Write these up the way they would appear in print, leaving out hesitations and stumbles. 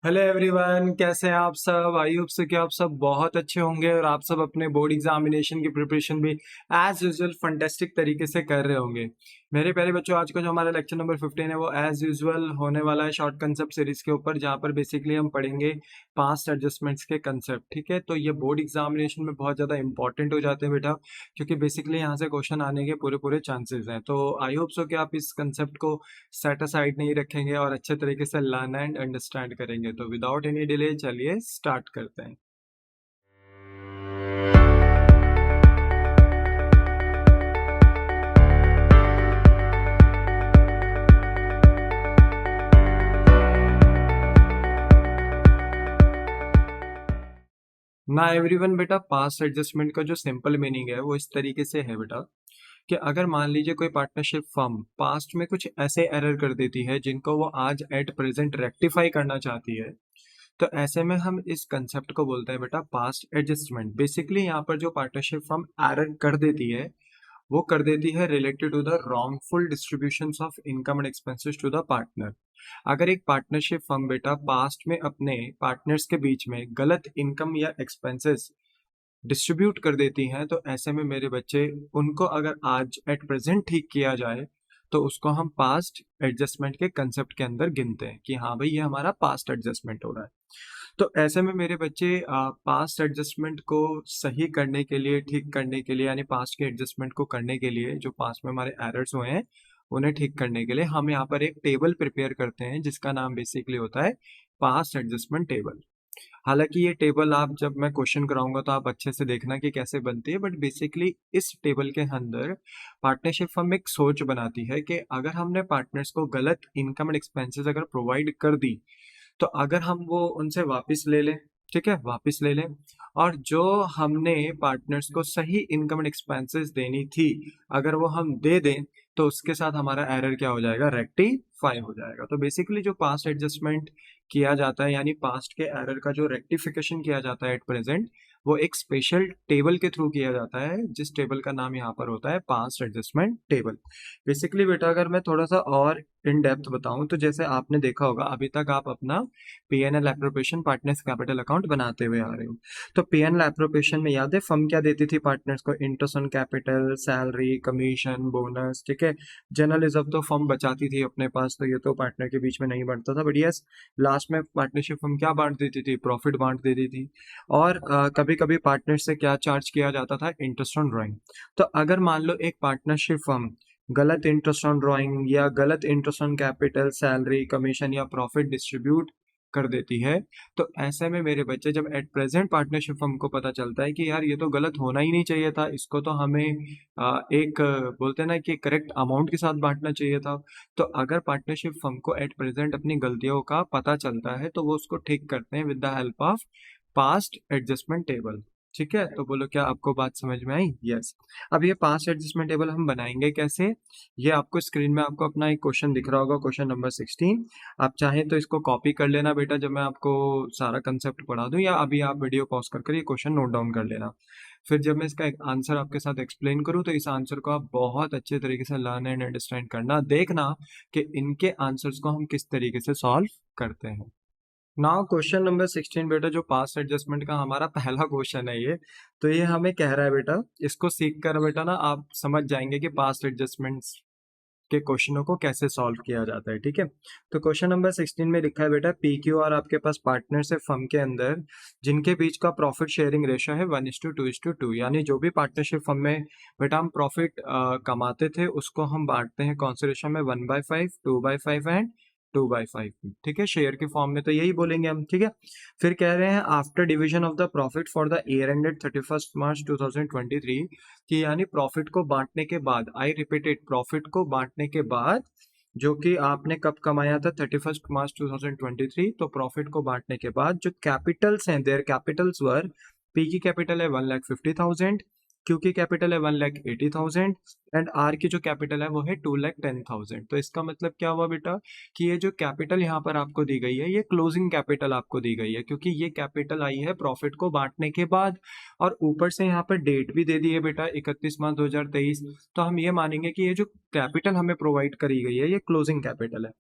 Hello everyone, कैसे हैं आप सब। आई होप से कि आप सब बहुत अच्छे होंगे और आप सब अपने बोर्ड एग्जामिनेशन की प्रिपरेशन भी एज यूजुअल फंटेस्टिक तरीके से कर रहे होंगे। मेरे प्यारे बच्चों, आज का जो हमारा लेक्चर नंबर 15 है वो एज यूजुअल होने वाला है शॉर्ट कंसेप्ट सीरीज के ऊपर, जहाँ पर बेसिकली हम पढ़ेंगे पास्ट एडजस्टमेंट्स के कंसेप्ट। ठीक है, तो ये बोर्ड एग्जामिनेशन में बहुत ज़्यादा इंपॉर्टेंट हो जाते हैं बेटा, क्योंकि बेसिकली यहाँ से क्वेश्चन आने के पूरे पूरे चांसेस हैं। तो आई होप सो कि आप इस कंसेप्ट को सेट असाइड नहीं रखेंगे और अच्छे तरीके से लर्न एंड अंडरस्टैंड करेंगे। तो विदाउट एनी डिले चलिए स्टार्ट करते हैं। ना एवरीवन बेटा, पास्ट एडजस्टमेंट का जो सिंपल मीनिंग है वो इस तरीके से है बेटा, कि अगर मान लीजिए कोई पार्टनरशिप फर्म पास्ट में कुछ ऐसे एरर कर देती है जिनको वो आज एट प्रेजेंट रेक्टिफाई करना चाहती है, तो ऐसे में हम इस कंसेप्ट को बोलते हैं बेटा पास्ट एडजस्टमेंट। बेसिकली यहाँ पर जो पार्टनरशिप फर्म एरर कर देती है वो कर देती है related to the wrongful distribution of income and expenses to the partner. अगर एक पार्टनरशिप फर्म बेटा पास्ट में अपने पार्टनर्स के बीच में गलत इनकम या एक्सपेंसेस डिस्ट्रीब्यूट कर देती हैं, तो ऐसे में मेरे बच्चे उनको अगर आज एट प्रेजेंट ठीक किया जाए तो उसको हम पास्ट एडजस्टमेंट के कंसेप्ट के अंदर गिनते हैं कि हाँ भाई, ये हमारा पास्ट एडजस्टमेंट हो रहा है। तो ऐसे में मेरे बच्चे पास्ट एडजस्टमेंट को सही करने के लिए, ठीक करने के लिए, यानी पास्ट के एडजस्टमेंट को करने के लिए, जो पास्ट में हमारे एरर्स हुए हैं उन्हें ठीक करने के लिए हम यहाँ पर एक टेबल प्रिपेयर करते हैं जिसका नाम बेसिकली होता है पास्ट एडजस्टमेंट टेबल। हालांकि ये टेबल आप जब मैं क्वेश्चन कराऊंगा तो आप अच्छे से देखना कि कैसे बनती है, बट बेसिकली इस टेबल के अंदर पार्टनरशिप फर्म एक सोच बनाती है कि अगर हमने पार्टनर्स को गलत इनकम एंड एक्सपेंसेस अगर प्रोवाइड कर दी, तो अगर हम वो उनसे वापस ले लें, ठीक है, वापस ले लें, और जो हमने पार्टनर्स को सही इनकम एंड एक्सपेंसेस देनी थी अगर वो हम दे दें, तो उसके साथ हमारा एरर क्या हो जाएगा, रेक्टिफाई हो जाएगा। तो बेसिकली जो पास्ट एडजस्टमेंट किया जाता है, यानी पास्ट के एरर का जो रेक्टिफिकेशन किया जाता है एट प्रेजेंट, वो एक स्पेशल टेबल के थ्रू किया जाता है, जिस टेबल का नाम यहाँ पर होता है पास्ट एडजस्टमेंट टेबल। बेसिकली बेटा, अगर मैं थोड़ा सा और इन डेप्थ बताऊं तो जैसे आपने देखा होगा अभी तक आप अपना PNL appropriation partners capital account बनाते हुए आ रहे हो। तो पीएनएल एप्रोप्रिएशन में याद है फर्म क्या देती थी पार्टनर्स को, interest on capital, salary, commission, bonus, ठीक है। जनरल रिजर्व तो फर्म बचाती थी अपने पास, तो ये तो पार्टनर के बीच में नहीं बढ़ता था, बट यस, लास्ट में पार्टनरशिप फर्म क्या बांट देती थी, प्रॉफिट बांट देती थी। और कभी कभी पार्टनर से क्या चार्ज किया जाता था, इंटरेस्ट ऑन ड्राइंग। तो अगर मान लो एक पार्टनरशिप फर्म गलत इंटरेस्ट ऑन ड्राइंग या गलत interest on capital, salary, commission या प्रॉफिट डिस्ट्रीब्यूट कर देती है, तो ऐसे में मेरे बच्चे जब एट प्रेजेंट पार्टनरशिप फर्म को पता चलता है कि यार ये तो गलत होना ही नहीं चाहिए था, इसको तो हमें एक बोलते हैं ना कि करेक्ट अमाउंट के साथ बांटना चाहिए था। तो अगर पार्टनरशिप फर्म को एट प्रेजेंट अपनी गलतियों का पता चलता है तो वो उसको ठीक करते हैं with the help of past adjustment table. ठीक है, तो बोलो क्या आपको बात समझ में आई? यस। अब ये पास्ट एडजस्टमेंट टेबल हम बनाएंगे कैसे, ये आपको स्क्रीन में आपको अपना एक क्वेश्चन दिख रहा होगा, क्वेश्चन नंबर 16। आप चाहें तो इसको कॉपी कर लेना बेटा, जब मैं आपको सारा कंसेप्ट पढ़ा दूं, या अभी आप वीडियो पॉज कर ये क्वेश्चन नोट डाउन कर लेना। फिर जब मैं इसका एक आंसर आपके साथ एक्सप्लेन करूं तो इस आंसर को आप बहुत अच्छे तरीके से लर्न एंड अंडरस्टैंड करना, देखना कि इनके आंसर्स को हम किस तरीके से सॉल्व करते हैं। नाउ क्वेश्चन नंबर 16 बेटा, जो पास्ट एडजस्टमेंट का हमारा पहला क्वेश्चन है ये, तो ये हमें कह रहा है बेटा, इसको सीख कर बेटा ना आप समझ जाएंगे कि पास्ट एडजस्टमेंट्स के क्वेश्चनों को कैसे सॉल्व किया जाता है। ठीक है, तो क्वेश्चन नंबर 16 में लिखा है बेटा, पी क्यू आर आपके पास पार्टनर्स है फर्म के अंदर जिनके बीच का प्रॉफिट शेयरिंग रेशियो है 1:2:2, यानी जो भी पार्टनरशिप फर्म में बेटा हम प्रॉफिट कमाते थे उसको हम बांटते हैं कौन से रेशियो में, 1/5, 2/5 एंड 2/5। ठीक है, शेयर के फॉर्म में तो यही बोलेंगे हम। ठीक है, फिर कह रहे हैं after division of the profit for the year ended 31 मार्च 2023, कि यानी प्रॉफिट को बांटने के बाद, आई रिपीटेड, प्रॉफिट को बांटने के बाद, जो कि आपने कब कमाया था, 31 मार्च 2023, तो प्रॉफिट को बांटने के बाद जो कैपिटल्स हैं, देयर कैपिटल्स वर, पी की कैपिटल है 1,50,000, क्यू की कैपिटल है 1,80,000 एंड आर की जो कैपिटल है वो है 2,10,000। तो इसका मतलब क्या हुआ बेटा, कि ये जो कैपिटल यहाँ पर आपको दी गई है ये क्लोजिंग कैपिटल आपको दी गई है, क्योंकि ये कैपिटल आई है प्रॉफिट को बांटने के बाद, और ऊपर से यहाँ पर डेट भी दे दी है बेटा 31 मार्च 2023। तो हम ये मानेंगे कि ये जो कैपिटल हमें प्रोवाइड करी गई है ये क्लोजिंग कैपिटल है।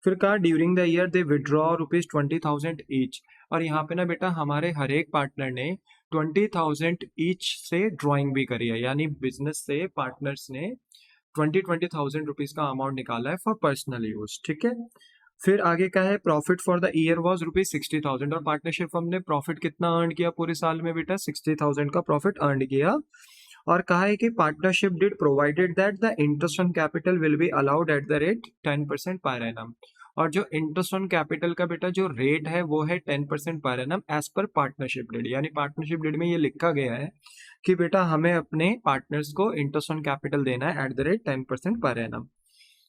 फिर कहा during the year they withdraw ₹20,000 each, और यहाँ पे ना बेटा हमारे हर एक पार्टनर ने 20,000 ईच से ड्राइंग भी करी है, यानी बिजनेस से पार्टनर्स ने 20,000 रुपीज का अमाउंट निकाला है फॉर पर्सनल यूज, ठीक है। फिर आगे क्या है, profit for the year was ₹60,000, और पार्टनरशिप फर्म ने प्रॉफिट कितना अर्न किया पूरे साल में बेटा, 60,000 का प्रॉफिट अर्न किया। और कहा है कि partnership did provided that the interest on capital will be allowed at the rate 10% per annum, और जो इंटरेस्ट ऑन कैपिटल का बेटा जो रेट है वो है 10% per annum as per partnership deed, यानी पार्टनरशिप डिड में ये लिखा गया है कि बेटा हमें अपने पार्टनर्स को इंटरेस्ट ऑन कैपिटल देना है at the rate 10% per annum.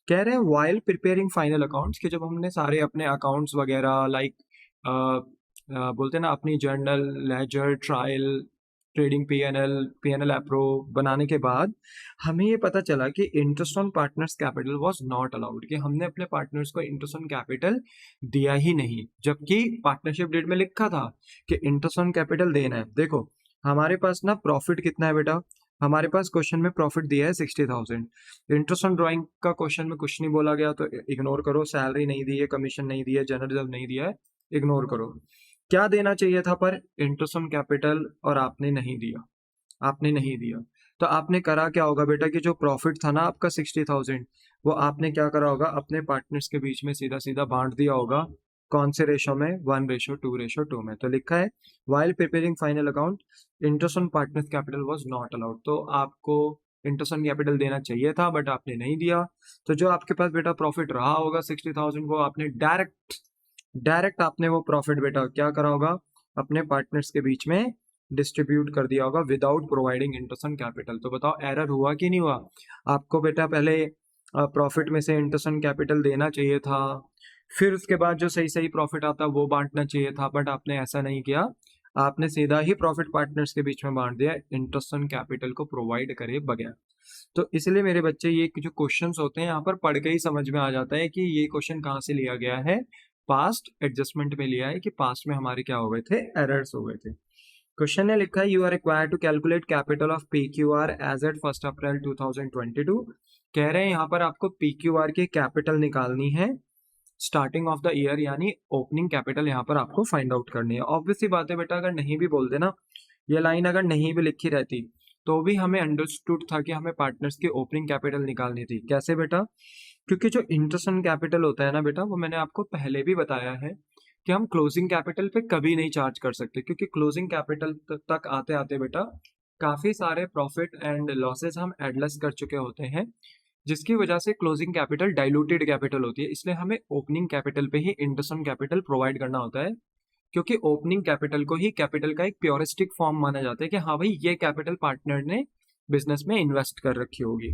कह रहे हैं वाइल प्रिपेयरिंग फाइनल अकाउंट्स, कि जब हमने सारे अपने अकाउंट्स वगैरह लाइक बोलते हैं ना अपनी journal, ledger, trial, trading, PNL एप्रो बनाने के बाद हमें ये पता चला कि interest on partners capital was not allowed, कि हमने अपने पार्टनर्स को इंटरेस्ट ऑन कैपिटल दिया ही नहीं, जबकि पार्टनरशिप डेट में लिखा था कि इंटरेस्ट ऑन कैपिटल देना है। देखो हमारे पास ना प्रॉफिट कितना है बेटा, हमारे पास क्वेश्चन में प्रॉफिट दिया है 60,000, इंटरेस्ट ऑन ड्राइंग का क्वेश्चन में कुछ नहीं बोला गया तो इग्नोर करो, सैलरी नहीं दी है, कमीशन नहीं दिया है, जनरल रिजर्व नहीं दिया है, इग्नोर करो। क्या देना चाहिए था पर इंटरेस्ट ऑन कैपिटल, और आपने नहीं दिया, आपने नहीं दिया। तो आपने करा क्या होगा बेटा कि जो प्रॉफिट था ना आपका 60,000, वो आपने क्या करा होगा अपने पार्टनर्स के बीच में सीधा सीधा बांट दिया होगा, कौन से रेशो में, 1:2:2 में। तो लिखा है while preparing final account interest on partners capital was not allowed, तो आपको इंटरेस्ट ऑन कैपिटल देना चाहिए था बट आपने नहीं दिया। तो जो आपके पास बेटा प्रॉफिट रहा होगा 60,000 को आपने डायरेक्ट आपने वो प्रॉफिट बेटा क्या करा होगा अपने पार्टनर्स के बीच में डिस्ट्रीब्यूट कर दिया होगा without providing interest on capital. तो बताओ एरर हुआ कि नहीं हुआ? आपको बेटा पहले प्रॉफिट में से इंटरेस्ट ऑन कैपिटल देना चाहिए था, फिर उसके बाद जो सही सही प्रॉफिट आता वो बांटना चाहिए था, बट आपने ऐसा नहीं किया, आपने सीधा ही प्रॉफिट पार्टनर्स के बीच में बांट दिया इंटरेस्ट ऑन कैपिटल को प्रोवाइड करे बगैर। तो इसलिए मेरे बच्चे ये जो क्वेश्चंस होते हैं यहाँ पर पढ़ के ही समझ में आ जाता है कि ये क्वेश्चन कहाँ से लिया गया है, पास्ट एडजस्टमेंट में लिया है कि पास्ट में हमारे क्या हो गए थे, एरर्स हो गए थे। क्वेश्चन ने लिखा है you are required to calculate capital of PQR as at 1 April 2022। कह रहे हैं यहाँ पर आपको PQR की कैपिटल निकालनी है स्टार्टिंग ऑफ द ईयर, यानी ओपनिंग कैपिटल यहाँ पर आपको फाइंड आउट करनी है। ऑब्वियसली बात है बेटा अगर नहीं भी बोलते ना, ये लाइन अगर नहीं भी लिखी रहती तो भी हमें अंडरस्टूड था कि हमें पार्टनर्स की ओपनिंग कैपिटल निकालनी थी। कैसे बेटा? क्योंकि जो इंटरेस्ट ऑन कैपिटल होता है ना बेटा, वो मैंने आपको पहले भी बताया है कि हम क्लोजिंग कैपिटल पे कभी नहीं चार्ज कर सकते, क्योंकि क्लोजिंग कैपिटल तक आते आते बेटा काफी सारे प्रॉफिट एंड लॉसेस हम एडलस कर चुके होते हैं, जिसकी वजह से क्लोजिंग कैपिटल डाइल्यूटेड कैपिटल होती है। इसलिए हमें ओपनिंग कैपिटल पे ही इंटरेस्ट ऑन कैपिटल प्रोवाइड करना होता है, क्योंकि ओपनिंग कैपिटल को ही कैपिटल का एक प्योरिस्टिक फॉर्म माना जाता है कि हाँ भाई ये कैपिटल पार्टनर ने बिजनेस में इन्वेस्ट कर रखी होगी।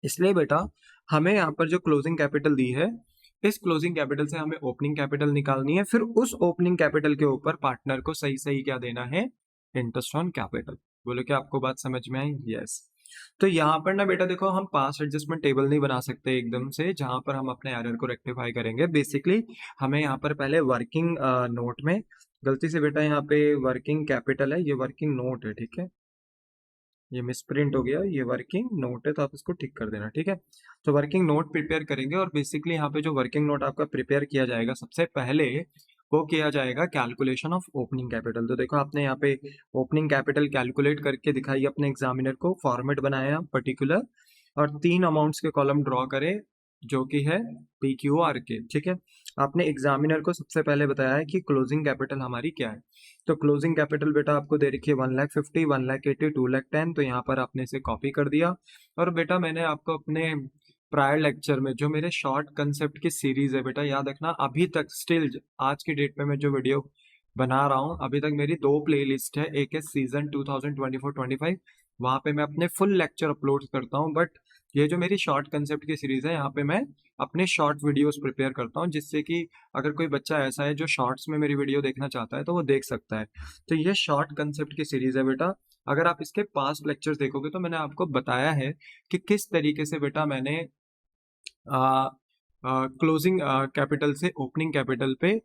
इसलिए बेटा हमें यहाँ पर जो क्लोजिंग कैपिटल दी है, इस क्लोजिंग कैपिटल से हमें ओपनिंग कैपिटल निकालनी है, फिर उस ओपनिंग कैपिटल के ऊपर पार्टनर को सही सही क्या देना है, इंटरेस्ट ऑन कैपिटल। बोलो क्या आपको बात समझ में आई? यस। तो यहाँ पर ना बेटा देखो हम पास एडजस्टमेंट टेबल नहीं बना सकते एकदम से, जहां पर हम अपने एरर को रेक्टिफाई करेंगे। बेसिकली हमें यहाँ पर पहले वर्किंग नोट में, गलती से बेटा यहाँ पे वर्किंग कैपिटल है, ये वर्किंग नोट है, ठीक है, ये मिसप्रिंट हो गया, ये वर्किंग नोट है तो आप इसको ठीक कर देना, ठीक है। तो वर्किंग नोट प्रिपेयर करेंगे, और बेसिकली यहाँ पे जो वर्किंग नोट आपका प्रिपेयर किया जाएगा सबसे पहले वो किया जाएगा कैलकुलेशन ऑफ ओपनिंग कैपिटल। तो देखो आपने यहाँ पे ओपनिंग कैपिटल कैलकुलेट करके दिखाई अपने एग्जामिनर को, फॉर्मेट बनाया पर्टिकुलर, और 3 अमाउंट्स के कॉलम ड्रॉ करे जो कि है PQR के, ठीक है। आपने एग्जामिनर को सबसे पहले बताया है कि क्लोजिंग कैपिटल हमारी क्या है। तो क्लोजिंग कैपिटल बेटा आपको दे रखी है 1,50,000, 1,80,000, 2,10,000, तो यहाँ पर आपने इसे कॉपी कर दिया। और बेटा मैंने आपको अपने प्रायर लेक्चर में जो मेरे शॉर्ट कंसेप्ट की सीरीज है बेटा, याद रखना अभी तक स्टिल आज की डेट में मैं जो वीडियो बना रहा हूँ अभी तक मेरी 2 प्लेलिस्ट है, एक है सीजन 2024-25, वहाँ पे मैं अपने फुल लेक्चर अपलोड करता हूँ, बट ये जो मेरी शॉर्ट कंसेप्ट की सीरीज है यहाँ पे मैं अपने शॉर्ट वीडियोस प्रिपेयर करता हूँ, जिससे कि अगर कोई बच्चा ऐसा है जो शॉर्ट्स में मेरी वीडियो देखना चाहता है तो वो देख सकता है। तो ये शॉर्ट कंसेप्ट की सीरीज है बेटा, अगर आप इसके पास्ट लेक्चर्स देखोगे तो मैंने आपको बताया है कि किस तरीके से बेटा मैंने क्लोजिंग कैपिटल से ओपनिंग कैपिटल पे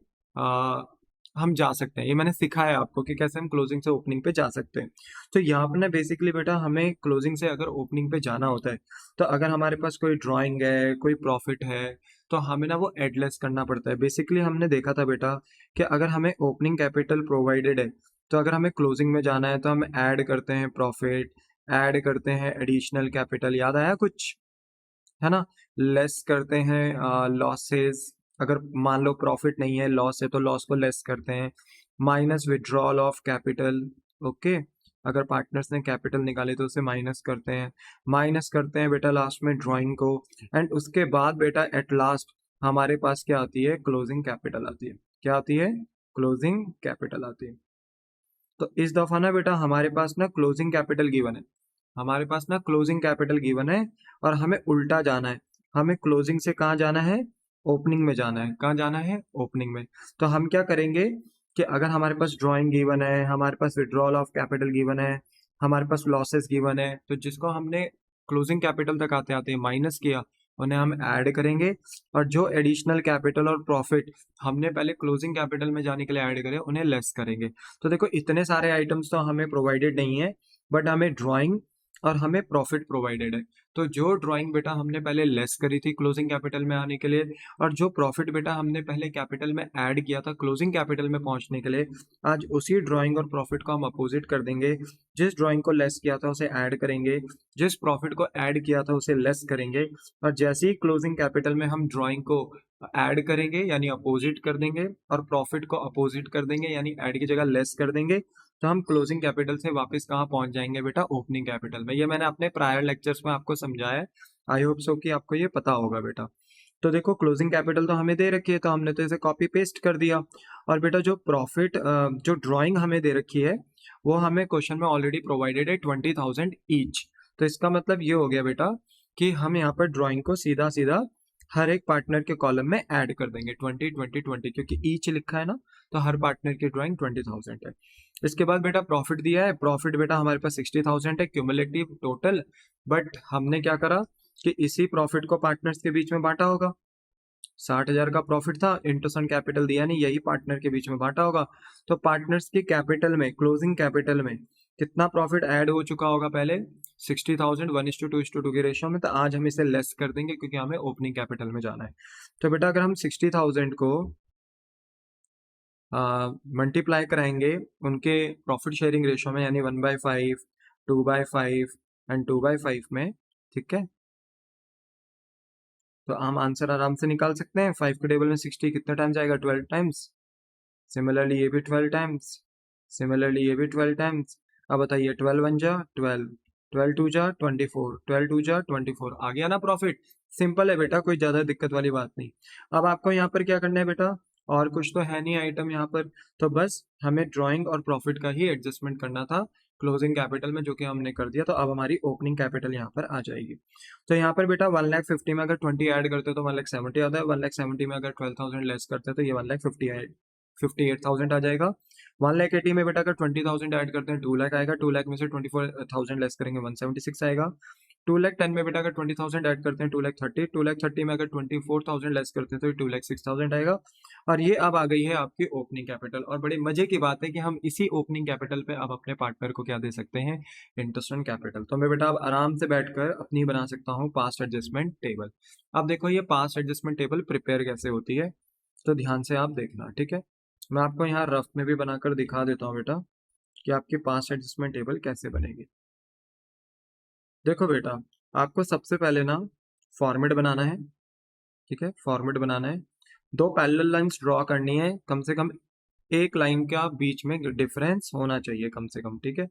हम जा सकते हैं। ये मैंने सिखाया आपको कि कैसे हम क्लोजिंग से ओपनिंग पे जा सकते हैं। तो यहाँ पर ना बेसिकली बेटा हमें क्लोजिंग से अगर ओपनिंग पे जाना होता है, तो अगर हमारे पास कोई ड्राइंग है, कोई प्रॉफिट है, तो तो हमें ना वो ऐड लेस करना पड़ता है। बेसिकली हमने देखा था बेटा कि अगर हमें ओपनिंग कैपिटल प्रोवाइडेड है, तो अगर हमें क्लोजिंग में जाना है तो हम ऐड करते हैं प्रॉफिट, ऐड करते हैं एडिशनल कैपिटल, याद आया कुछ? है ना? लेस करते हैं लॉसेस, अगर मान लो प्रॉफिट नहीं है, लॉस है, तो लॉस को लेस करते हैं, minus withdrawal of capital, okay? अगर पार्टनर्स ने कैपिटल निकाले तो उसे माइनस करते हैं, माइनस करते हैं बेटा लास्ट में ड्राइंग को, एंड उसके बाद बेटा एट लास्ट हमारे पास क्या आती है? क्लोजिंग कैपिटल आती है। क्या आती है? क्लोजिंग कैपिटल आती है। तो इस दफा ना बेटा हमारे पास ना क्लोजिंग कैपिटल गिवन है, हमारे पास ना क्लोजिंग कैपिटल गिवन है, और हमें उल्टा जाना है। हमें क्लोजिंग से कहाँ जाना है? ओपनिंग में जाना है। कहाँ जाना है? ओपनिंग में। तो हम क्या करेंगे कि अगर हमारे पास ड्राइंग गिवन है, हमारे पास विड्रॉल ऑफ कैपिटल गिवन है, हमारे पास लॉसेस गिवन है, तो जिसको हमने क्लोजिंग कैपिटल तक आते आते माइनस किया, उन्हें हम ऐड करेंगे, और जो एडिशनल कैपिटल और प्रॉफिट हमने पहले क्लोजिंग कैपिटल में जाने के लिए ऐड करे, उन्हें लेस करेंगे। तो देखो इतने सारे आइटम्स तो हमें प्रोवाइडेड नहीं है, बट हमें ड्राइंग और हमें प्रॉफिट प्रोवाइडेड है। तो जो ड्राइंग बेटा हमने पहले लेस करी थी क्लोजिंग कैपिटल में आने के लिए, और जो प्रॉफिट बेटा हमने पहले कैपिटल में ऐड किया था क्लोजिंग कैपिटल में पहुंचने के लिए, आज उसी ड्राइंग और प्रॉफिट को हम अपोजिट कर देंगे। जिस ड्राइंग को लेस किया था उसे ऐड करेंगे, जिस प्रॉफिट को ऐड किया था उसे लेस करेंगे, और जैसे ही क्लोजिंग कैपिटल में हम ड्राइंग को ऐड करेंगे यानी अपोजिट कर देंगे, और प्रॉफिट को अपोजिट कर देंगे यानी ऐड की जगह लेस कर देंगे, तो हम क्लोजिंग कैपिटल से वापस कहाँ पहुंच जाएंगे बेटा? ओपनिंग कैपिटल में। ये मैंने अपने प्रायर लेक्चर्स में आपको समझाया है, आई होप सो कि आपको ये पता होगा बेटा। तो देखो क्लोजिंग कैपिटल तो हमें दे रखी है, तो हमने तो इसे कॉपी पेस्ट कर दिया, और बेटा जो प्रॉफिट जो ड्राइंग हमें दे रखी है वो हमें क्वेश्चन में ऑलरेडी प्रोवाइडेड है 20,000 ईच। तो इसका मतलब ये हो गया बेटा कि हम यहाँ पर ड्राइंग को सीधा सीधा हर एक पार्टनर के कॉलम में ऐड कर देंगे 20 20 20, क्योंकि ईच लिखा है ना, तो हर पार्टनर की ड्राइंग 20,000 है। इसके बाद बेटा प्रॉफिट दिया है, प्रॉफिट बेटा हमारे पास 60,000 है क्यूमुलेटिव टोटल, बट हमने क्या करा कि इसी प्रॉफिट को पार्टनर्स के बीच में बांटा होगा। 60,000 का प्रॉफिट था, इंटू सन कैपिटल दिया नहीं, यही पार्टनर के बीच में बांटा होगा। तो पार्टनर्स की कैपिटल में, क्लोजिंग कैपिटल में कितना प्रॉफिट ऐड हो चुका होगा पहले? 60,000, 1:2:2 की रेशियो में। तो आज हम इसे लेस कर देंगे क्योंकि हमें ओपनिंग कैपिटल में जाना है। तो बेटा अगर हम 60,000 को मल्टीप्लाई कराएंगे उनके प्रॉफिट शेयरिंग रेशियो में, यानी 1/5, 2/5 एंड 2/5 में, ठीक है, तो हम आंसर आराम से निकाल सकते हैं। 5 के टेबल में 60 कितने टाइम्स आएगा? 12 टाइम्स। सिमिलरली ये भी 12 टाइम्स, सिमिलरली ये भी 12 टाइम्स। अब बताइए 12 1 जा 12, 12 2 जा 24, 12 2 जा 24, आ गया ना प्रॉफिट? सिंपल है बेटा, कोई ज्यादा दिक्कत वाली बात नहीं। अब आपको यहाँ पर क्या करना है बेटा? और कुछ तो है नहीं आइटम यहाँ पर, तो बस हमें ड्राइंग और प्रॉफिट का ही एडजस्टमेंट करना था क्लोजिंग कैपिटल में, जो कि हमने कर दिया। तो अब हमारी ओपनिंग कैपिटल यहाँ पर आ जाएगी। तो यहाँ पर बेटा 1,50,000 में अगर 20 ऐड करते हो तो 1,70,000 आता है, 1,70,000 में अगर 12,000 लेस करते हैं तो ये 1,58,000 आ जाएगा। 1,80,000 में बेटा अगर 20,000 ऐड करते हैं 2,00,000 आएगा, 2,00,000 में से 24,000 लेस करेंगे 176 आएगा। 2,10,000 में बेटा अगर 20,000 ऐड करते हैं 2,30,000, 2,30,000 में अगर 24,000 लेस करते हैं तो 2,06,000 आएगा। और ये अब आ गई है आपकी ओपनिंग कैपिटल, और बड़ी मजे की बात है कि हम इसी ओपनिंग कैपिटल पे अब अपने पार्टनर को क्या दे सकते हैं? Interest on capital. तो मैं बेटा अब आराम से बैठकर अपनी बना सकता हूँ पास्ट एडजस्टमेंट टेबल। अब देखो ये पास्ट एडजस्टमेंट टेबल प्रिपेयर कैसे होती है, तो ध्यान से आप देखना, ठीक है। मैं आपको यहाँ रफ में भी बनाकर दिखा देता हूँ बेटा कि आपकी पास्ट एडजस्टमेंट टेबल कैसे बनेगी। देखो बेटा आपको सबसे पहले ना फॉर्मेट बनाना है, ठीक है, फॉर्मेट बनाना है। दो पैरेलल लाइंस ड्रॉ करनी है, कम से कम एक लाइन का बीच में डिफरेंस होना चाहिए कम से कम, ठीक है।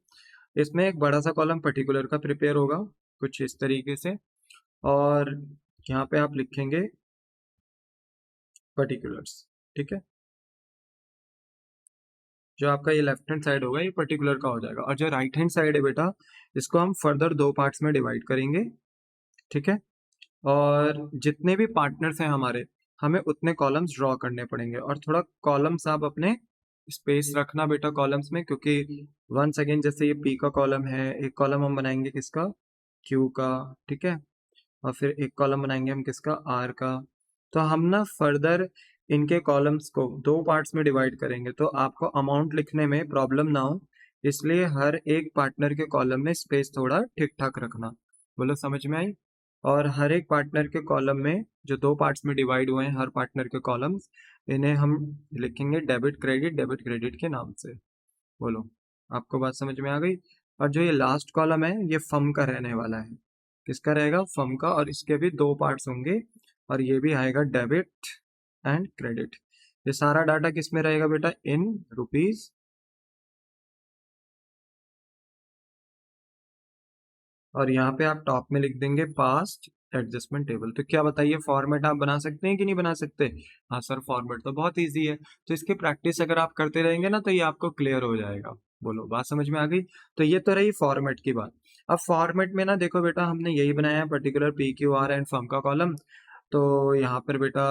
इसमें एक बड़ा सा कॉलम पर्टिकुलर का प्रिपेयर होगा कुछ इस तरीके से, और यहाँ पे आप लिखेंगे पर्टिकुलर्स, ठीक है। जो आपका ये लेफ्ट हैंड साइड होगा ये पर्टिकुलर का हो जाएगा, और जो राइट हैंड साइड है बेटा इसको हम फर्दर दो पार्ट्स में डिवाइड करेंगे, ठीक है। और जितने भी पार्टनर्स हैं हमारे, हमें उतने कॉलम्स ड्रॉ करने पड़ेंगे, और थोड़ा कॉलम्स आप अपने स्पेस रखना बेटा कॉलम्स में, क्योंकि वंस अगेन जैसे ये पी का कॉलम है, एक कॉलम हम बनाएंगे किसका? क्यू का, ठीक है, और फिर एक कॉलम बनाएंगे हम किसका? आर का। तो हम ना फर्दर इनके कॉलम्स को दो पार्ट्स में डिवाइड करेंगे, तो आपको अमाउंट लिखने में प्रॉब्लम ना हो, इसलिए हर एक पार्टनर के कॉलम में स्पेस थोड़ा ठीक ठाक रखना। बोलो समझ में आई? और हर एक पार्टनर के कॉलम में जो 2 पार्ट्स में डिवाइड हुए हैं हर पार्टनर के कॉलम्स, इन्हें हम लिखेंगे डेबिट क्रेडिट के नाम से। बोलो, आपको बात समझ में आ गई? और जो ये लास्ट कॉलम है ये फर्म का रहने वाला है। किसका रहेगा? फर्म का। और इसके भी 2 पार्ट्स होंगे और ये भी आएगा डेबिट एंड क्रेडिट। ये सारा डाटा किस में रहेगा बेटा? In rupees. और यहाँ पे आप टॉप में लिख देंगे पास्ट एडजस्टमेंट टेबल। तो क्या बताइए, फॉर्मेट आप बना सकते हैं कि नहीं बना सकते? हाँ सर, फॉर्मेट तो बहुत इजी है। तो इसकी प्रैक्टिस अगर आप करते रहेंगे ना तो ये आपको क्लियर हो जाएगा। बोलो, बात समझ में आ गई? तो ये तो रही फॉर्मेट की बात। अब फॉर्मेट में ना देखो बेटा, हमने यही बनाया है particular P Q R and firm का कॉलम। तो यहाँ पर बेटा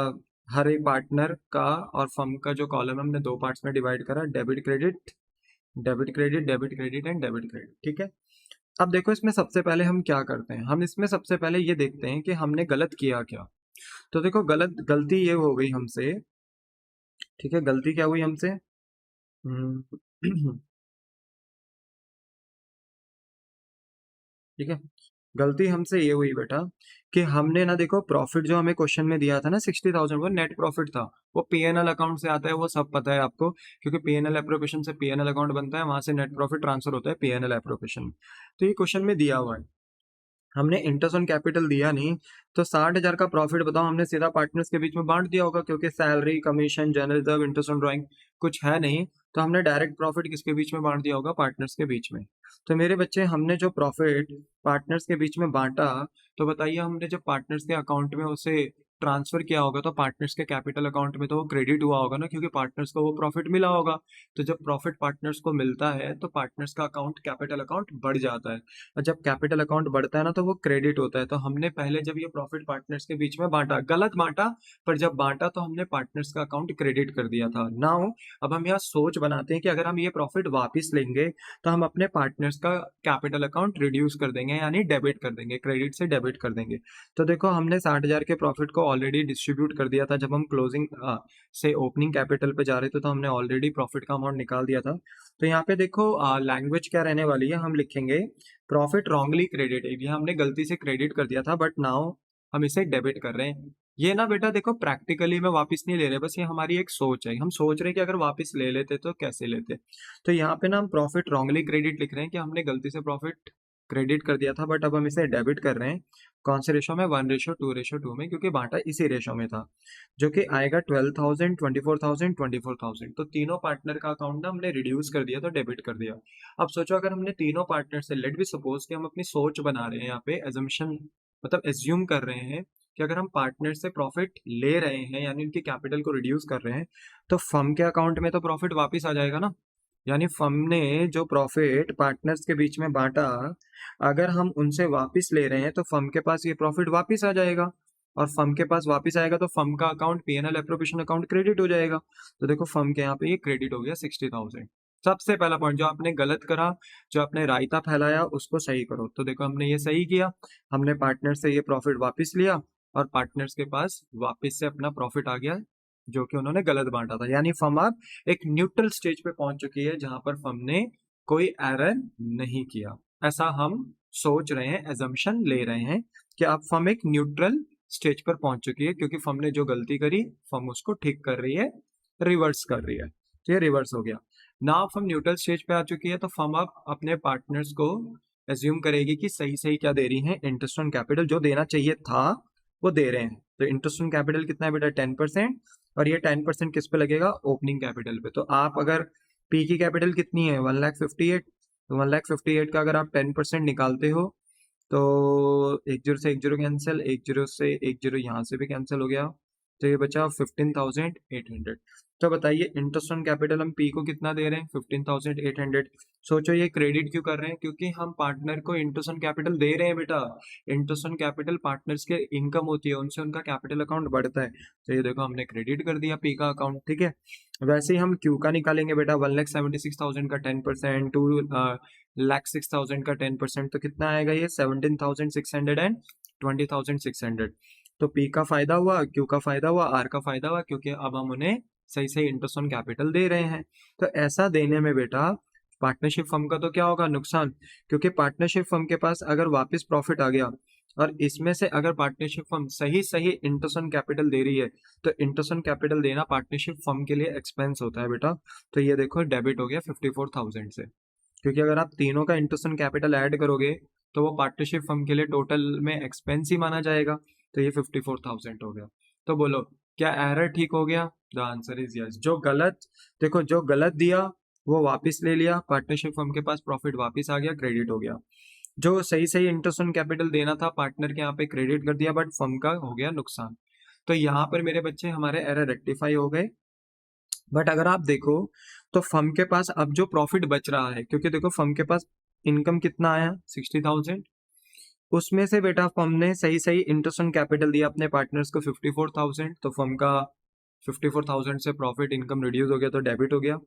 हर एक पार्टनर का और फर्म का जो कॉलम है हमने 2 पार्ट्स में डिवाइड करा, debit credit, debit credit, debit credit and debit credit. ठीक है। अब देखो इसमें सबसे पहले हम क्या करते हैं, हम इसमें सबसे पहले ये देखते हैं कि हमने गलत किया क्या। तो देखो गलती ये हो गई हमसे। ठीक है, गलती क्या हुई हमसे? हम्म, ठीक है, गलती हमसे ये हुई बेटा कि हमने ना देखो प्रॉफिट जो हमें क्वेश्चन में दिया था ना 60,000, वो नेट प्रॉफिट था। वो पीएनएल अकाउंट से आता है, वो सब पता है आपको, क्योंकि पीएनएल एप्रोप्रिएशन से पीएनएल अकाउंट बनता है, वहां से नेट प्रॉफिट ट्रांसफर होता है पीएनएल एप्रोप्रिएशन। तो ये क्वेश्चन में दिया हुआ है, हमने इंटरेस्ट ऑन कैपिटल दिया नहीं। तो 60,000 का प्रॉफिट बताओ, हमने सीधा पार्टनर्स के बीच में बांट दिया होगा, क्योंकि salary, commission, general reserve, interest on drawing कुछ है नहीं। तो हमने डायरेक्ट प्रॉफिट किसके बीच में बांट दिया होगा? पार्टनर्स के बीच में। तो मेरे बच्चे, हमने जो प्रॉफिट पार्टनर्स के बीच में बांटा, तो बताइए हमने जब पार्टनर्स के अकाउंट में उसे ट्रांसफर किया होगा तो पार्टनर्स के कैपिटल अकाउंट में तो वो क्रेडिट हुआ होगा ना, क्योंकि पार्टनर्स को वो प्रॉफिट मिला होगा। तो जब प्रॉफिट पार्टनर्स को मिलता है तो पार्टनर्स का अकाउंट, कैपिटल अकाउंट बढ़ जाता है। और जब कैपिटल अकाउंट बढ़ता है ना तो वो क्रेडिट होता है। तो हमने पहले जब ये प्रॉफिट पार्टनर्स के बीच में बांटा, गलत बांटा, पर जब बांटा तो हमने पार्टनर्स का अकाउंट क्रेडिट कर दिया था। नाउ अब हम यहाँ सोच बनाते हैं कि अगर हम ये प्रॉफिट वापस लेंगे तो हम अपने पार्टनर्स का कैपिटल अकाउंट रिड्यूस कर देंगे, यानी डेबिट कर देंगे, क्रेडिट से डेबिट कर देंगे। तो देखो हमने 60,000 के प्रॉफिट को ऑलरेडी डिस्ट्रीब्यूट कर दिया था। जब हम क्लोजिंग से ओपनिंग कैपिटल पे जा रहे थे तो हमने ऑलरेडी प्रॉफिट का अमाउंट निकाल दिया था। तो यहाँ पे देखो लैंग्वेज क्या रहने वाली है, हम लिखेंगे प्रॉफिट रॉन्गली क्रेडिटेड। ये हमने गलती से क्रेडिट कर दिया था, बट नाउ हम इसे डेबिट कर रहे हैं। ये ना बेटा देखो प्रैक्टिकली में वापस नहीं ले रहे, बस ये हमारी एक सोच है। हम सोच रहे हैं कि अगर वापस ले लेते तो कैसे लेते। तो यहाँ पे ना हम प्रॉफिट रॉन्गली क्रेडिट लिख रहे हैं कि हमने गलती से प्रॉफिट क्रेडिट कर दिया था, बट अब हम इसे डेबिट कर रहे हैं। कौन से रेशो में? 1:2:2 में, क्योंकि बांटा इसी रेशो में था, जो कि आएगा 12,000, 24,000, 24,000। तो तीनों पार्टनर का अकाउंट ना हमने रिड्यूस कर दिया, तो डेबिट कर दिया। अब सोचो अगर हमने तीनों पार्टनर से, लेट बी सपोज कि हम अपनी सोच बना रहे हैं यहाँ पे, एजम्पशन मतलब एज्यूम कर रहे हैं कि अगर हम पार्टनर से प्रॉफिट ले रहे हैं यानी उनकी कैपिटल को रिड्यूस कर रहे हैं, तो फर्म के अकाउंट में तो प्रॉफिट वापस आ जाएगा ना। यानी फर्म ने जो प्रॉफिट पार्टनर्स के बीच में बांटा, अगर हम उनसे वापस ले रहे हैं तो फर्म के पास ये प्रॉफिट वापस आ जाएगा। और फर्म के पास वापस आएगा तो फर्म का account, PNL appropriation account credit हो जाएगा। तो देखो फर्म के यहाँ पे ये क्रेडिट हो गया 60,000। सबसे पहला पॉइंट, जो आपने गलत करा, जो आपने रायता फैलाया, उसको सही करो। तो देखो हमने ये सही किया, हमने पार्टनर से ये प्रॉफिट वापस लिया और पार्टनर्स के पास वापस से अपना प्रॉफिट आ गया जो कि उन्होंने गलत बांटा था। यानी फर्म अब एक न्यूट्रल स्टेज पे पहुंच चुकी है जहां पर फर्म ने कोई एरर नहीं किया। ऐसा हम सोच रहे हैं, एजम्पशन ले रहे हैं कि अब फर्म एक न्यूट्रल स्टेज पर पहुंच चुकी है, क्योंकि फर्म ने जो गलती करी फर्म उसको ठीक कर रही है, रिवर्स कर रही है। तो ये रिवर्स हो गया। ना फर्म न्यूट्रल स्टेज पे आ चुकी है तो फर्म अब अपने पार्टनर्स को एज्यूम करेगी कि सही सही क्या दे रही है, इंटरेस्ट ऑन कैपिटल जो देना चाहिए था वो दे रहे हैं। तो इंटरेस्ट ऑन कैपिटल कितना है बेटा? 10%। और ये 10% किस पे लगेगा? ओपनिंग कैपिटल पे। तो आप अगर पी की कैपिटल कितनी है? 1,58,000। तो 1,58,000 का अगर आप 10% निकालते हो तो 10 से 10 कैंसिल, 10 से 10 यहाँ से भी कैंसिल हो गया, तो ये बचा 15,800। तो बताइए इंटरेस्ट ऑन कैपिटल हम पी को कितना दे रहे हैं? 15,800। सोचो ये क्रेडिट क्यों कर रहे हैं? क्योंकि हम पार्टनर को इंटरेस्ट ऑन कैपिटल दे रहे हैं बेटा। इंटरेस्ट ऑन कैपिटल पार्टनर्स के इनकम होती है, उनसे उनका कैपिटल अकाउंट बढ़ता है। तो ये देखो हमने क्रेडिट कर दिया पी का अकाउंट। ठीक है, वैसे ही हम क्यू का निकालेंगे बेटा। 1,76,000 का 10%, 2,06,000 का 10%, तो कितना आएगा ये? 17,600 एंड 20,600। तो पी का फायदा हुआ, क्यू का फायदा हुआ, आर का फायदा हुआ, क्योंकि अब हम उन्हें सही सही इंटरेस्ट ऑन कैपिटल दे रहे हैं। तो ऐसा देने में बेटा पार्टनरशिप फर्म का तो क्या होगा? नुकसान। क्योंकि पार्टनरशिप फर्म के पास अगर वापस प्रॉफिट आ गया और इसमें से अगर पार्टनरशिप फर्म सही सही इंटरेस्ट ऑन कैपिटल दे रही है तो इंटरेस्ट ऑन कैपिटल देना पार्टनरशिप फर्म के लिए एक्सपेंस होता है बेटा। तो ये देखो डेबिट हो गया 54,000 से, क्योंकि अगर आप तीनों का इंटरेस्ट ऑन कैपिटल ऐड करोगे तो वो पार्टनरशिप फर्म के लिए टोटल में एक्सपेंस ही माना जाएगा। तो ये 54,000 हो गया। तो बोलो क्या एरर ठीक हो गया? The answer is yes. जो गलत, देखो जो गलत दिया वो वापस ले लिया, पार्टनरशिप फर्म के पास प्रॉफिट वापस आ गया, क्रेडिट हो गया। जो सही सही इंटरेस्ट ऑन कैपिटल देना था पार्टनर के यहाँ पे क्रेडिट कर दिया, बट फर्म का हो गया नुकसान। तो यहाँ पर मेरे बच्चे हमारे एरर रेक्टिफाई हो गए। बट अगर आप देखो तो फर्म के पास अब जो प्रॉफिट बच रहा है, क्योंकि देखो फर्म के पास इनकम कितना आया 60,000, उसमें से बेटा फर्म ने सही सही इंटरेस्ट ऑन कैपिटल दिया अपने पार्टनर्स को 54,000, तो फर्म का 54,000 से प्रॉफिट इनकम रिड्यूस हो गया तो डेबिट हो गया।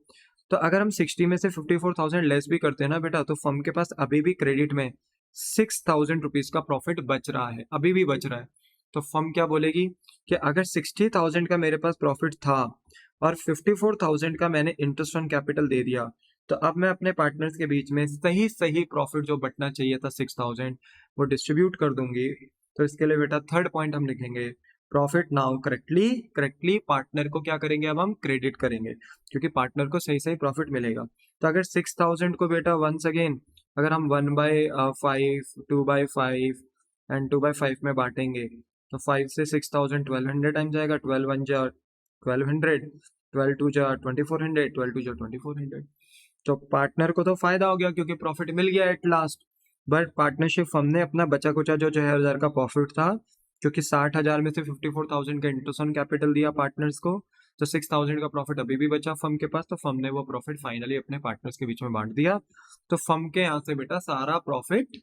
तो अगर हम 60 में से 54,000 लेस भी करते हैं ना बेटा, तो फर्म के पास अभी भी क्रेडिट में 6,000 रुपीज का प्रॉफिट बच रहा है, अभी भी बच रहा है। तो फर्म क्या बोलेगी कि अगर 60,000 का मेरे पास प्रॉफिट था और 54,000 का मैंने इंटरेस्ट ऑन कैपिटल दे दिया, तो अब मैं अपने पार्टनर्स के बीच में सही सही प्रॉफिट जो बचना चाहिए था 6,000 वो डिस्ट्रीब्यूट कर दूंगी। तो इसके लिए बेटा थर्ड पॉइंट हम लिखेंगे profit now correctly correctly partner को क्या करेंगे, अब हम क्रेडिट करेंगे, क्योंकि पार्टनर को सही सही प्रॉफिट मिलेगा। तो अगर 6,000 को बेटा वंस अगेन अगर हम 1/5 2/5 एंड 2/5 में बांटेंगे तो 5 से 6,000 1200 टाइम जाएगा, 12 1 जा 1200, 12 2 जा 2400, 12 2 जा 2400। तो पार्टनर को तो फायदा हो गया क्योंकि प्रॉफिट मिल गया at last. But partnership firm ने अपना बचा कुचा जो 6,000 का प्रॉफिट था, क्योंकि 60,000 में से 54,000 का इंटरेस्ट ऑन कैपिटल दिया पार्टनर्स को, तो 6,000 का प्रॉफिट अभी भी बचा फर्म के पास, तो फर्म ने वो प्रॉफिट फाइनली अपने पार्टनर्स के बीच में बांट दिया। तो फर्म के यहाँ से बेटा सारा प्रॉफिट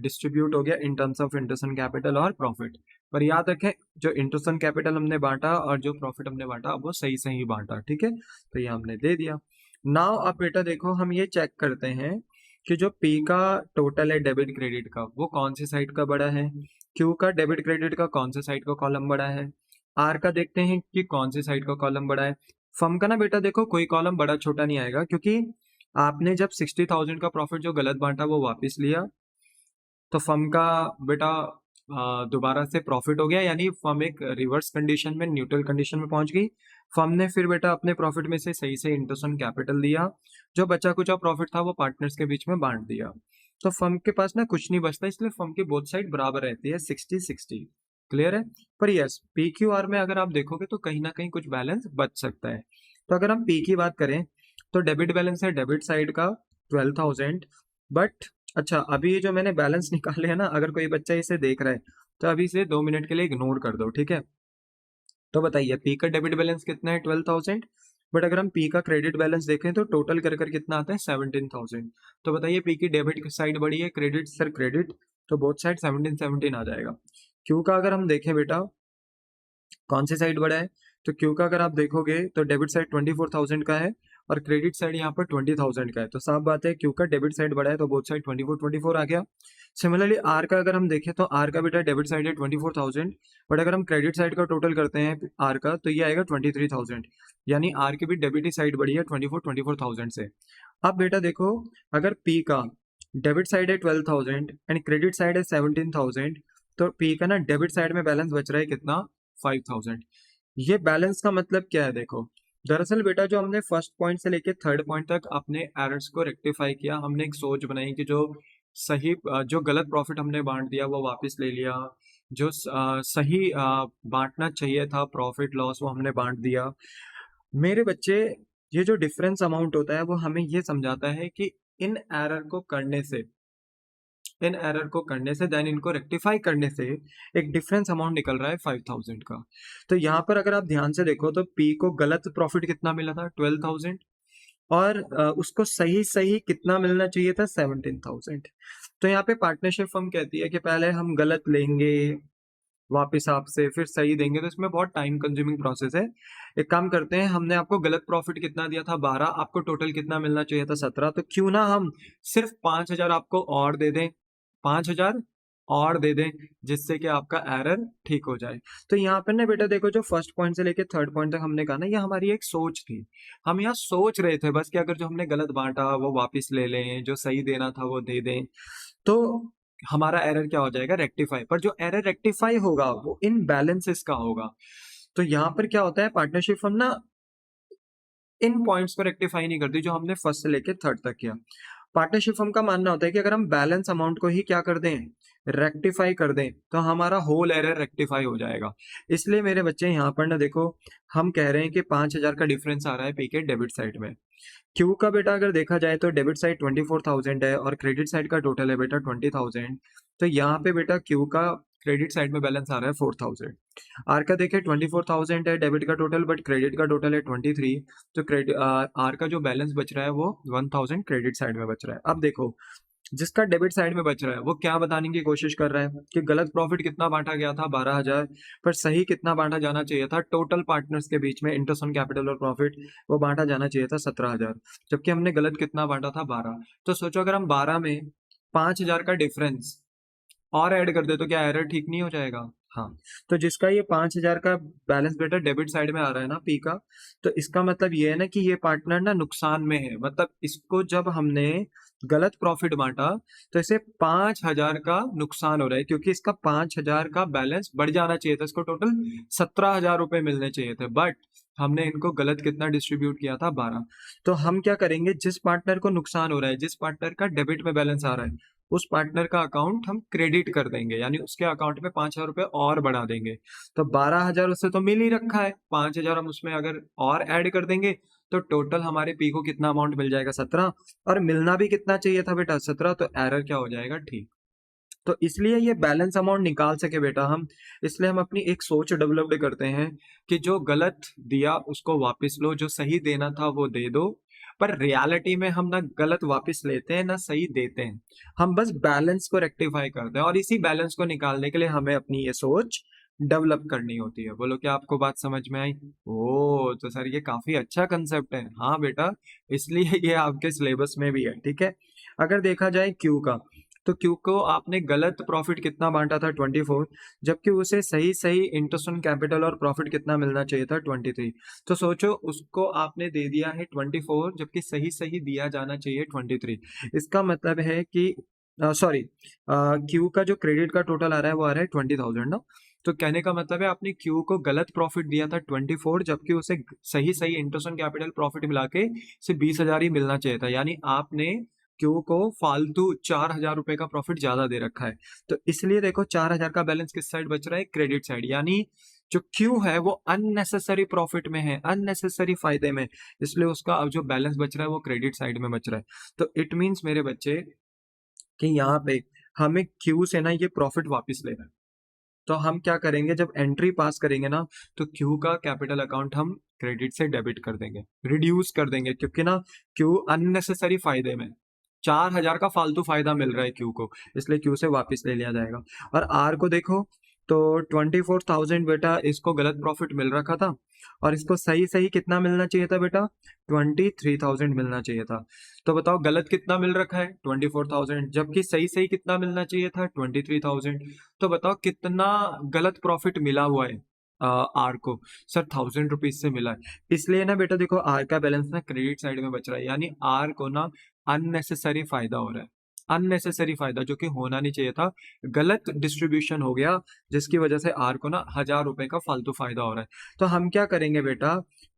डिस्ट्रीब्यूट हो गया in terms of interest on capital और प्रॉफिट। पर याद रखें जो इंटरेस्ट ऑन कैपिटल हमने बांटा और जो प्रॉफिट हमने बांटा वो सही सही बांटा, ठीक है। तो ये हमने दे दिया। नाउ अब बेटा देखो हम ये चेक करते हैं कि जो पी का टोटल है डेबिट क्रेडिट का वो कौन सी साइड का बड़ा है, क्यू का डेबिट क्रेडिट का कौन से साइड का कॉलम बड़ा है, आर का देखते हैं कि कौन सी साइड का कॉलम बड़ा है। फर्म का ना बेटा देखो कोई कॉलम बड़ा छोटा नहीं आएगा, क्योंकि आपने जब 60,000 का प्रॉफिट जो गलत बांटा वो वापस लिया, तो फर्म का बेटा दोबारा से प्रॉफिट हो गया, यानी फर्म एक रिवर्स कंडीशन में न्यूट्रल कंडीशन में पहुंच गई। फर्म ने फिर बेटा अपने प्रॉफिट में से सही से इंटरेस्ट ऑन कैपिटल दिया, जो बचा कुचा प्रॉफिट था वो पार्टनर्स के बीच में बांट दिया। तो फर्म के पास ना कुछ नहीं बचता, इसलिए फर्म की बोथ साइड बराबर रहती है 60-60। क्लियर है? पर यस पी क्यू आर में अगर आप देखोगे तो कहीं ना कहीं कुछ बैलेंस बच सकता है। तो अगर हम पी की बात करें तो डेबिट बैलेंस है डेबिट साइड का 12,000। बट अच्छा अभी ये जो मैंने बैलेंस निकाले है ना, अगर कोई बच्चा इसे देख रहा है तो अभी इसे 2 मिनट के लिए इग्नोर कर दो, ठीक है। तो बताइए पी का डेबिट बैलेंस कितना है 12,000, बट अगर हम पी का क्रेडिट बैलेंस देखें तो टोटल कर कर कितना आता है 17,000। तो बताइए पी की डेबिट साइड बड़ी है क्रेडिट सर क्रेडिट, तो बोथ साइड 17 आ जाएगा। क्यू का अगर हम देखें बेटा कौन सी साइड बड़ा है, तो क्यू का अगर आप देखोगे तो डेबिट साइड 24,000 का है और क्रेडिट साइड यहाँ पर 20,000 का है, तो साफ बात है क्यू का डेबिट साइड बड़ा है तो बोथ साइड 24 आ गया। सिमिलरली आर का अगर हम देखें तो आर का बेटा डेबिट साइड है 24,000, बट अगर हम क्रेडिट साइड का टोटल करते हैं आर का तो ये आएगा 23,000, यानी आर की भी डेबिट ही साइड बड़ी है 24,000 से। अब बेटा देखो अगर पी का डेबिट साइड है 12,000 एंड क्रेडिट साइड है 17,000, तो पी का ना डेबिट साइड में बैलेंस बच रहा है कितना 5,000। ये बैलेंस का मतलब क्या है देखो, दरअसल बेटा जो हमने फर्स्ट पॉइंट से लेके थर्ड पॉइंट तक अपने एरर्स को रेक्टिफाई किया, हमने एक सोच बनाई कि जो सही जो गलत प्रॉफिट हमने बांट दिया वो वापस ले लिया, जो सही बांटना चाहिए था प्रॉफिट लॉस वो हमने बांट दिया। मेरे बच्चे ये जो डिफरेंस अमाउंट होता है वो हमें ये समझाता है कि इन एरर को करने से इन एरर को करने से देन इनको रेक्टिफाई करने से एक डिफरेंस अमाउंट निकल रहा है 5,000 का। तो यहाँ पर अगर आप ध्यान से देखो तो पी को गलत प्रॉफिट कितना मिला था 12,000 और उसको सही सही कितना मिलना चाहिए था 17,000। तो यहाँ पे पार्टनरशिप फर्म कहती है कि पहले हम गलत लेंगे वापस आपसे फिर सही देंगे, तो इसमें बहुत टाइम कंज्यूमिंग प्रोसेस है। एक काम करते हैं हमने आपको गलत प्रॉफिट कितना दिया था 12, आपको टोटल कितना मिलना चाहिए था 17, तो क्यों ना हम सिर्फ 5,000 आपको और दे दें, 5,000 और दे दें जिससे कि आपका एरर ठीक हो जाए। तो यहाँ पर ना बेटा देखो जो फर्स्ट पॉइंट से लेके थर्ड पॉइंट तक हमने कहा ना ये हमारी एक सोच थी, हम यहाँ सोच रहे थे बस कि अगर जो हमने गलत बांटा वो वापस ले लें, जो सही देना था वो दे दें। तो हमारा एरर क्या हो जाएगा, रेक्टिफाई। पर जो एरर रेक्टिफाई होगा वो इन बैलेंसेस का होगा। तो यहाँ पर क्या होता है, पार्टनरशिप फर्म ना इन पॉइंट्स को रेक्टिफाई नहीं करती जो हमने फर्स्ट से लेके थर्ड तक किया। पार्टनरशिप फर्म का मानना होता है कि अगर हम बैलेंस अमाउंट को ही क्या कर दें, रेक्टिफाई कर दें, तो हमारा होल एरर रेक्टिफाई हो जाएगा। इसलिए मेरे बच्चे यहाँ पर ना देखो, हम कह रहे हैं कि 5,000 का डिफरेंस आ रहा है पी के डेबिट साइड में। क्यू का बेटा अगर देखा जाए तो डेबिट साइड 24,000 है और क्रेडिट साइड का टोटल है बेटा 20,000। तो यहाँ पे बेटा क्यू का क्रेडिट साइड में बैलेंस आ रहा है 4,000। आर का देखिए 24,000 है डेबिट का टोटल, बट क्रेडिट का टोटल है 23। तो क्रेडिट आर का जो बैलेंस बच रहा है वो 1,000 क्रेडिट साइड में बच रहा है। अब देखो, जिसका डेबिट साइड में बच रहा है वो क्या बताने की कोशिश कर रहा है कि गलत प्रॉफिट कितना बांटा गया था, 12,000, पर सही कितना बांटा जाना चाहिए था टोटल पार्टनर्स के बीच में, इंटरेस्ट ऑन कैपिटल और प्रॉफिट, वो बांटा जाना चाहिए था 17,000, जबकि हमने गलत कितना बांटा था, 12। तो सोचो अगर हम 12 में 5,000 का डिफरेंस और ऐड कर दे तो क्या एरर ठीक नहीं हो जाएगा? हाँ। तो जिसका ये 5,000 का बैलेंस बेटा डेबिट साइड में आ रहा है ना पी का, तो इसका मतलब ये है ना कि ये पार्टनर ना नुकसान में है। मतलब इसको जब हमने गलत प्रॉफिट बांटा तो इसे 5,000 का नुकसान हो रहा है, क्योंकि इसका 5,000 का बैलेंस बढ़ जाना चाहिए था, इसको टोटल 17,000 रुपए मिलने चाहिए थे, बट हमने इनको गलत कितना डिस्ट्रीब्यूट किया था, 12। तो हम क्या करेंगे, जिस पार्टनर को नुकसान हो रहा है, जिस पार्टनर का डेबिट में बैलेंस आ रहा है, उस पार्टनर का अकाउंट हम क्रेडिट कर देंगे, यानी उसके अकाउंट में 5,000 रुपए और बढ़ा देंगे। तो 12,000 उससे तो मिल ही रखा है, 5,000 हम उसमें अगर और ऐड कर देंगे तो टोटल हमारे पी को कितना अमाउंट मिल जाएगा, 17। और मिलना भी कितना चाहिए था बेटा, 17। तो एरर क्या हो जाएगा, ठीक। तो इसलिए ये बैलेंस अमाउंट निकाल सके बेटा हम, इसलिए हम अपनी एक सोच डेवलप्ड करते हैं कि जो गलत दिया उसको वापस लो, जो सही देना था वो दे दो। पर रियलिटी में हम ना गलत वापस लेते हैं ना सही देते हैं, हम बस बैलेंस को रेक्टिफाई करते हैं, और इसी बैलेंस को निकालने के लिए हमें अपनी ये सोच डेवलप करनी होती है। बोलो क्या आपको बात समझ में आई? ओ तो सर ये काफी अच्छा कंसेप्ट है। हाँ बेटा, इसलिए ये आपके सिलेबस में भी है, ठीक है। अगर देखा जाए क्यू का, तो क्यू को आपने गलत प्रॉफिट कितना बांटा था, 24, जबकि उसे सही सही इंटरेस्ट ऑन कैपिटल और प्रॉफिट कितना मिलना चाहिए था, 23। तो सोचो उसको आपने दे दिया है 24, जबकि सही सही दिया जाना चाहिए 23। इसका मतलब है कि सॉरी, क्यू का जो क्रेडिट का टोटल आ रहा है वो आ रहा है 20,000 ना। तो कहने का मतलब है आपने क्यू को गलत प्रॉफिट दिया था 24, जबकि उसे सही सही इंटरेस्ट ऑन कैपिटल प्रॉफिट मिला के सिर्फ 20,000 ही मिलना चाहिए था, यानी आपने क्यू को फालतू 4,000 रुपए का प्रॉफिट ज्यादा दे रखा है। तो इसलिए देखो 4,000 का बैलेंस किस साइड बच रहा है, क्रेडिट साइड, यानी जो क्यू है वो अननेसेसरी प्रॉफिट में है, अननेसेसरी फायदे में, इसलिए उसका अब जो बैलेंस बच रहा है वो क्रेडिट साइड में बच रहा है। तो इट मीन्स मेरे बच्चे कि यहाँ पे हमें क्यू से ना ये प्रॉफिट वापस लेना है। तो हम क्या करेंगे, जब एंट्री पास करेंगे ना, तो क्यू का कैपिटल अकाउंट हम क्रेडिट से डेबिट कर देंगे, रिड्यूस कर देंगे, क्योंकि ना क्यू अननेसेसरी फायदे में, 4,000 का फालतू फायदा मिल रहा है क्यू को, इसलिए क्यू से वापस ले लिया जाएगा। और आर को देखो, तो 24,000 बेटा इसको गलत प्रॉफिट मिल रखा था, और इसको सही सही कितना मिलना चाहिए था बेटा, 23,000 मिलना चाहिए था। तो बताओ गलत कितना मिल रखा है, 24,000, जबकि सही सही कितना मिलना चाहिए था, 23,000। तो बताओ कितना गलत प्रॉफिट मिला हुआ है आर को, सर 1,000 रुपीज से मिला है। इसलिए ना बेटा देखो आर का बैलेंस ना क्रेडिट साइड में बच रहा है, यानी आर को ना अननेसेसरी फायदा हो रहा है, अननेसेसरी फायदा जो कि होना नहीं चाहिए था, गलत डिस्ट्रीब्यूशन हो गया, जिसकी वजह से आर को ना 1,000 रुपए का फालतू फायदा हो रहा है। तो हम क्या करेंगे बेटा,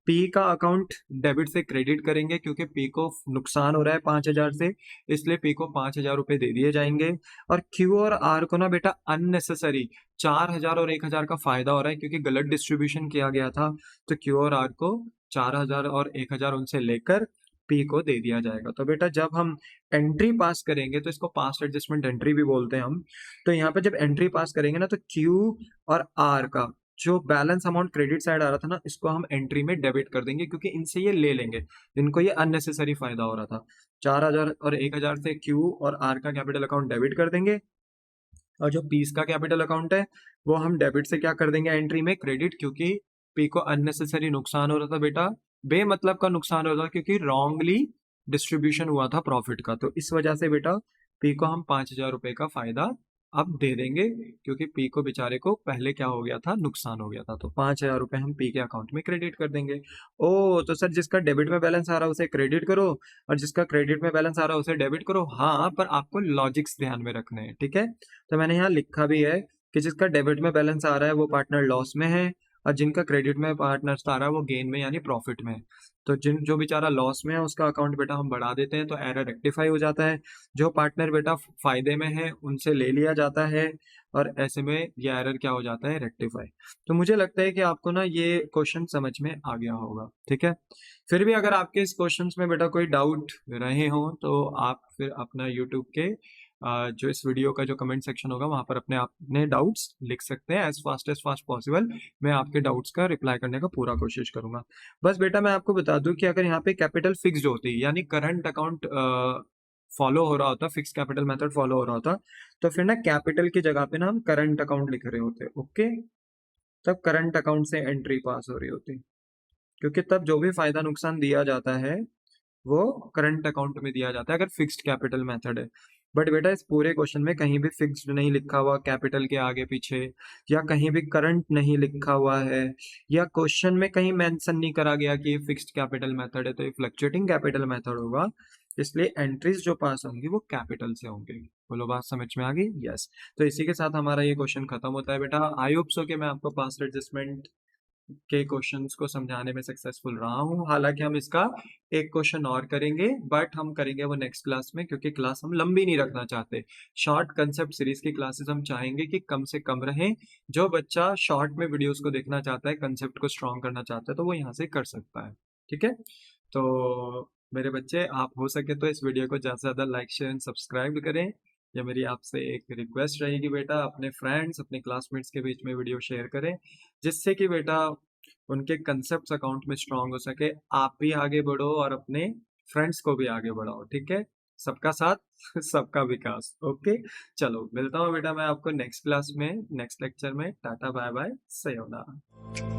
पी का अकाउंट डेबिट से क्रेडिट करेंगे, क्योंकि पी को नुकसान हो रहा है 5,000 से, इसलिए पी को 5,000 रुपए दे दिए जाएंगे। और क्यू और आर को ना बेटा अननेसेसरी 4,000 और 1,000 का फायदा हो रहा है, क्योंकि गलत डिस्ट्रीब्यूशन किया गया था। तो क्यू और आर को 4,000 और 1,000 उनसे लेकर पी को दे दिया जाएगा। तो बेटा जब हम एंट्री पास करेंगे, तो इसको पास्ट एडजस्टमेंट एंट्री भी बोलते हैं हम। तो यहाँ पे जब एंट्री पास करेंगे ना, तो क्यू और आर का जो बैलेंस अमाउंट क्रेडिट साइड आ रहा था ना, इसको हम एंट्री में डेबिट कर देंगे, क्योंकि इनसे ये ले लेंगे, इनको ये अननेसेसरी फायदा हो रहा था। 4,000 और 1,000 से क्यू और आर का कैपिटल अकाउंट डेबिट कर देंगे, और जो पीस का कैपिटल अकाउंट है वो हम डेबिट से क्या कर देंगे, एंट्री में क्रेडिट, क्योंकि पी को अननेसेसरी नुकसान हो रहा था बेटा, बेमतलब का नुकसान हो रहा था, क्योंकि रॉन्गली डिस्ट्रीब्यूशन हुआ था प्रॉफिट का। तो इस वजह से बेटा पी को हम 5,000 रुपए का फायदा अब दे देंगे, क्योंकि पी को बेचारे को पहले क्या हो गया था, नुकसान हो गया था। तो 5,000 रुपए हम पी के अकाउंट में क्रेडिट कर देंगे। ओ तो सर जिसका डेबिट में बैलेंस आ रहा है उसे क्रेडिट करो, और जिसका क्रेडिट में बैलेंस आ रहा है उसे डेबिट करो। हाँ, पर आपको लॉजिक्स ध्यान में रखने हैं, ठीक है। तो मैंने यहाँ लिखा भी है कि जिसका डेबिट में बैलेंस आ रहा है वो पार्टनर लॉस में है, और जिनका क्रेडिट में पार्टनर आ रहा है वो गेन में यानी प्रॉफिट में है। तो जो बेचारा लॉस में है उसका अकाउंट बेटा हम बढ़ा देते हैं, तो एरर रेक्टिफाई हो जाता है। जो पार्टनर बेटा फायदे में है उनसे ले लिया जाता है, और ऐसे में ये एरर क्या हो जाता है, रेक्टिफाई। तो मुझे लगता है कि आपको ना ये क्वेश्चन समझ में आ गया होगा, ठीक है। फिर भी अगर आपके इस क्वेश्चन में बेटा कोई डाउट रहे हो तो आप फिर अपना यूट्यूब के जो इस वीडियो का जो कमेंट सेक्शन होगा वहां पर अपने डाउट्स लिख सकते हैं। एज फास्ट पॉसिबल मैं आपके डाउट्स का रिप्लाई करने का पूरा कोशिश करूंगा। बस बेटा मैं आपको बता दूं कि अगर यहाँ पे कैपिटल फिक्स्ड होती यानी करंट अकाउंट फॉलो हो रहा होता, फिक्स कैपिटल मेथड फॉलो हो रहा होता, तो फिर ना कैपिटल की जगह पे ना हम करंट अकाउंट लिख रहे होते, ओके। तब करंट अकाउंट से एंट्री पास हो रही होती, क्योंकि तब जो भी फायदा नुकसान दिया जाता है वो करंट अकाउंट में दिया जाता है अगर फिक्स्ड कैपिटल मेथड है। बट बेटा इस पूरे क्वेश्चन में कहीं भी फिक्स्ड नहीं लिखा हुआ कैपिटल के आगे पीछे, या कहीं भी करंट नहीं लिखा हुआ है, या क्वेश्चन में कहीं मेंशन नहीं करा गया कि ये फिक्स्ड कैपिटल मेथड है, तो ये फ्लक्चुएटिंग कैपिटल मेथड होगा। इसलिए एंट्रीज जो पास होंगी वो कैपिटल से होंगी। बोलो बात समझ में आ गई? यस। तो इसी के साथ हमारा ये क्वेश्चन खत्म होता है बेटा। आई होप सो कि मैं आपको पास्ट एडजस्टमेंट के क्वेश्चंस को समझाने में सक्सेसफुल रहा हूँ। हालांकि हम इसका एक क्वेश्चन और करेंगे, बट हम करेंगे वो नेक्स्ट क्लास में, क्योंकि क्लास हम लंबी नहीं रखना चाहते। शॉर्ट कंसेप्ट सीरीज की क्लासेस हम चाहेंगे कि कम से कम रहें। जो बच्चा शॉर्ट में वीडियोस को देखना चाहता है, कंसेप्ट को स्ट्रॉन्ग करना चाहता है, तो वो यहाँ से कर सकता है, ठीक है। तो मेरे बच्चे, आप हो सके तो इस वीडियो को ज़्यादा से ज़्यादा लाइक शेयर एंड सब्सक्राइब करें। ये मेरी आपसे एक रिक्वेस्ट रहेगी बेटा। अपने फ्रेंड्स, अपने क्लासमेट्स के बीच में वीडियो शेयर करें, जिससे कि बेटा उनके कंसेप्ट अकाउंट में स्ट्रांग हो सके। आप भी आगे बढ़ो और अपने फ्रेंड्स को भी आगे बढ़ाओ, ठीक है। सबका साथ सबका विकास, ओके। चलो मिलता हूँ बेटा मैं आपको नेक्स्ट क्लास में, नेक्स्ट लेक्चर में। Tata bye bye, sayonara.